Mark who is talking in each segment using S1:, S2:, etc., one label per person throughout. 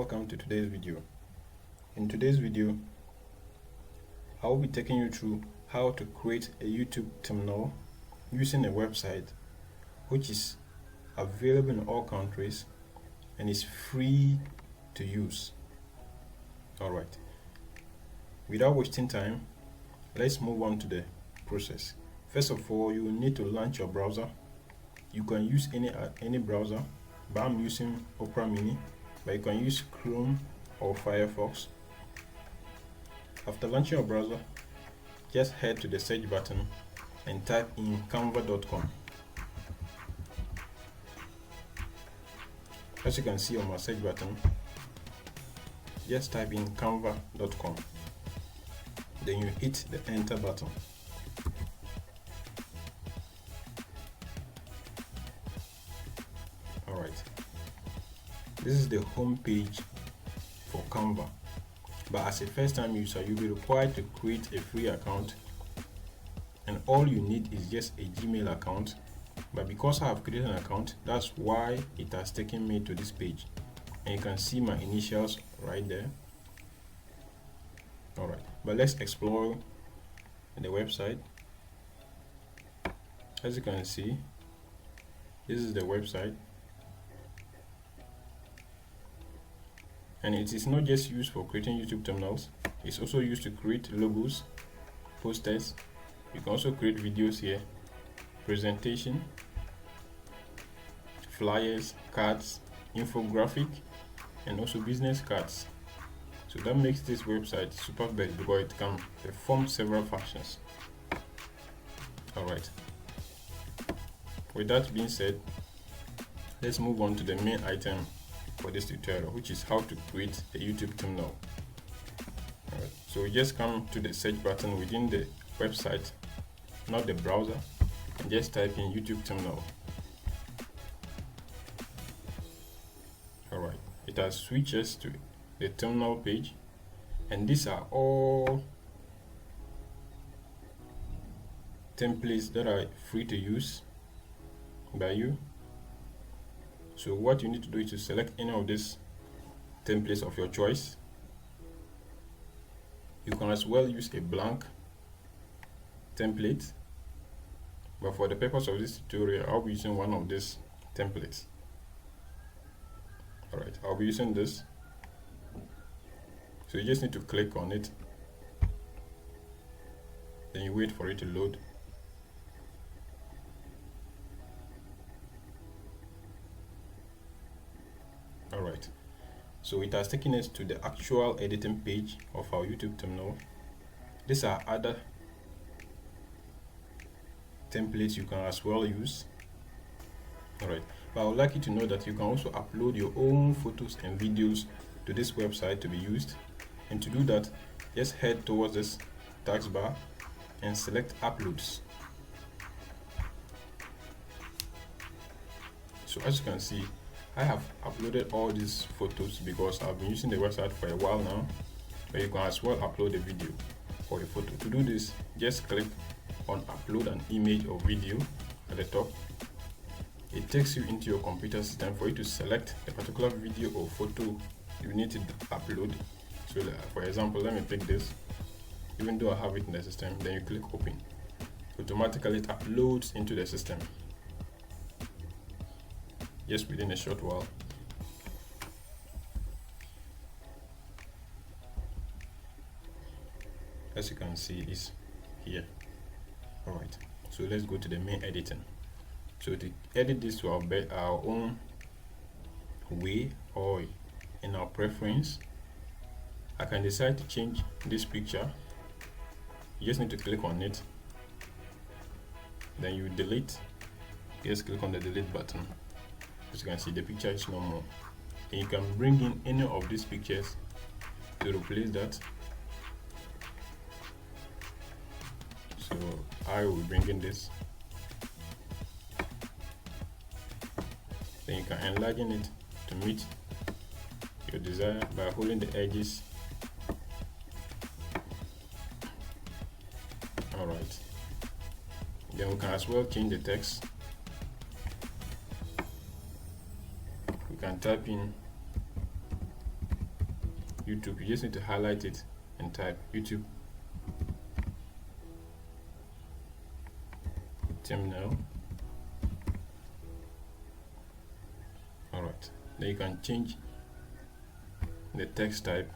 S1: welcome to today's video. In today's video, I will be taking you through how to create a YouTube thumbnail using a website which is available in all countries and is free to use. Alright, without wasting time, let's move on to the process. First of all, you will need to launch your browser. You can use any browser, but I'm using Opera Mini, but you can use Chrome or Firefox. After launching your browser, just head to the search button and type in canva.com. As you can see on my search button, just type in canva.com. Then you hit the enter button. Alright, this is the home page for Canva, but as a first time user you'll be required to create a free account, and all you need is just a Gmail account. But because I have created an account, that's why it has taken me to this page, and you can see my initials right there. Alright, but let's explore the website. As you can see, this is the website, and it is not just used for creating YouTube thumbnails, it's also used to create logos, posters. You can also create videos here, presentation, flyers, cards, infographic, and also business cards. So that makes this website super big because it can perform several functions. Alright, with that being said, let's move on to the main item for this tutorial, which is how to create a YouTube thumbnail. Alright, so we just come to the search button within the website, not the browser, and just type in YouTube thumbnail. Alright, it has switches to the thumbnail page, and these are all templates that are free to use by you. So what you need to do is to select any of these templates of your choice. You can as well use a blank template, but for the purpose of this tutorial I'll be using one of these templates. Alright, I'll be using this. So you just need to click on it, then you wait for it to load. Alright, so it has taken us to the actual editing page of our YouTube thumbnail. These are other templates you can as well use. Alright, but I would like you to know that you can also upload your own photos and videos to this website to be used. And to do that, just head towards this taskbar and select uploads. So as you can see, I have uploaded all these photos because I've been using the website for a while now, but you can as well upload a video or a photo. To do this, just click on upload an image or video at the top. It takes you into your computer system for you to select a particular video or photo you need to upload. So for example, let me pick this. Even though I have it in the system, then you click open. Automatically it uploads into the system just within a short while. As you can see, it's here. Alright, so let's go to the main editing. So to edit this to our own way or in our preference, I can decide to change this picture. You just need to click on it, then you delete. Just click on the delete button. As you can see, the picture is no more, and you can bring in any of these pictures to replace that. So I will bring in this, then you can enlarge it to meet your desire by holding the edges. Alright, then we can as well change the text. We can type in YouTube, you just need to highlight it and type YouTube thumbnail. Alright, then you can change the text type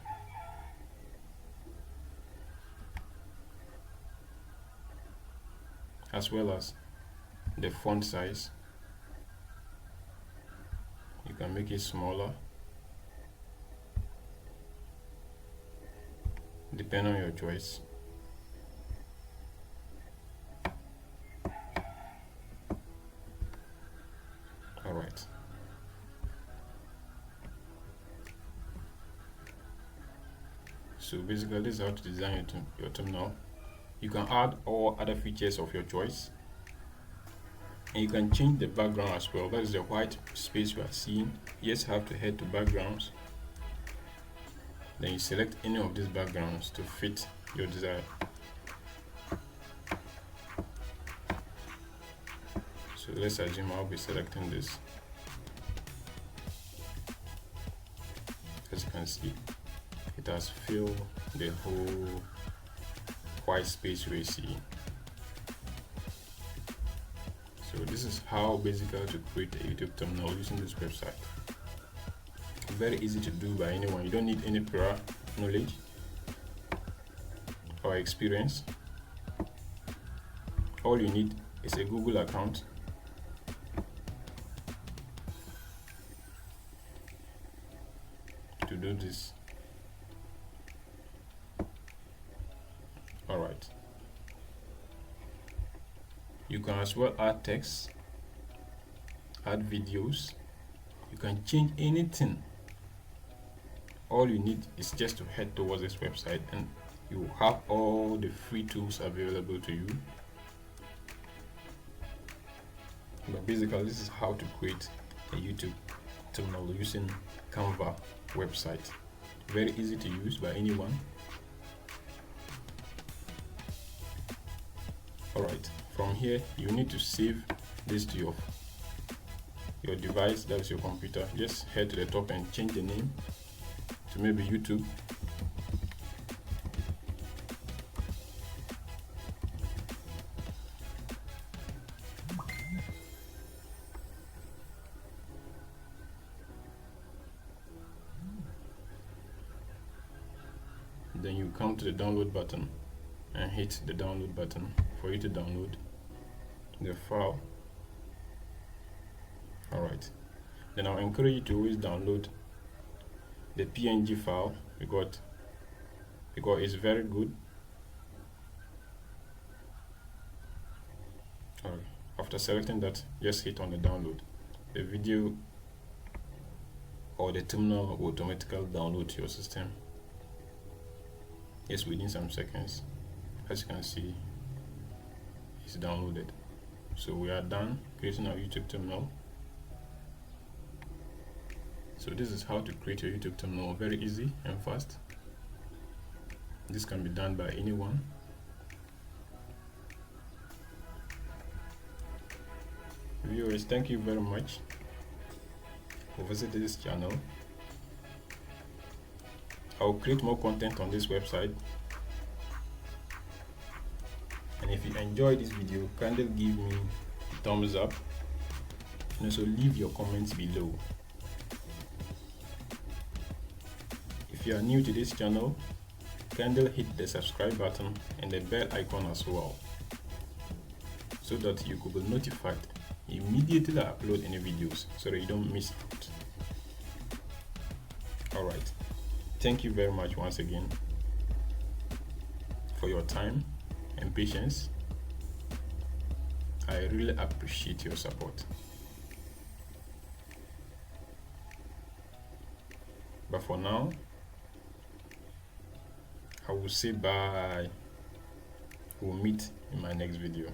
S1: as well as the font size. You can make it smaller depending on your choice. Alright, so basically this is how to design your thumbnail. You can add all other features of your choice, and you can change the background as well. That is the white space you are seeing. You just have to head to backgrounds, then you select any of these backgrounds to fit your desire. So let's assume I'll be selecting this. As you can see, it has filled the whole white space we see. So this is how basically to create a YouTube thumbnail using this website. Very easy to do by anyone. You don't need any prior knowledge or experience. All you need is a Google account, to do this. Alright, you can as well add text, add videos, you can change anything. All you need is just to head towards this website and you have all the free tools available to you. But basically this is how to create a YouTube thumbnail using Canva website. Very easy to use by anyone. Alright, from here you need to save this to your device, that is your computer. Just head to the top and change the name to maybe YouTube. Then you come to the download button and hit the download button for you to download the file. Alright, then I'll encourage you to always download the PNG file because it's very good. Alright, after selecting that, just hit on the download. The video or the thumbnail will automatically download to your system. Yes, within some seconds. As you can see, it's downloaded. So we are done creating our YouTube thumbnail. So this is how to create your YouTube thumbnail. Very easy and fast. This can be done by anyone. Viewers, thank you very much for visiting this channel. I'll create more content on this website. And if you enjoyed this video, kindly give me a thumbs up and also leave your comments below. If you are new to this channel, kindly hit the subscribe button and the bell icon as well, so that you could be notified immediately I upload any videos, so that you don't miss out. Alright, thank you very much once again for your time and patience. I really appreciate your support. But for now, I will say bye. We'll meet in my next video.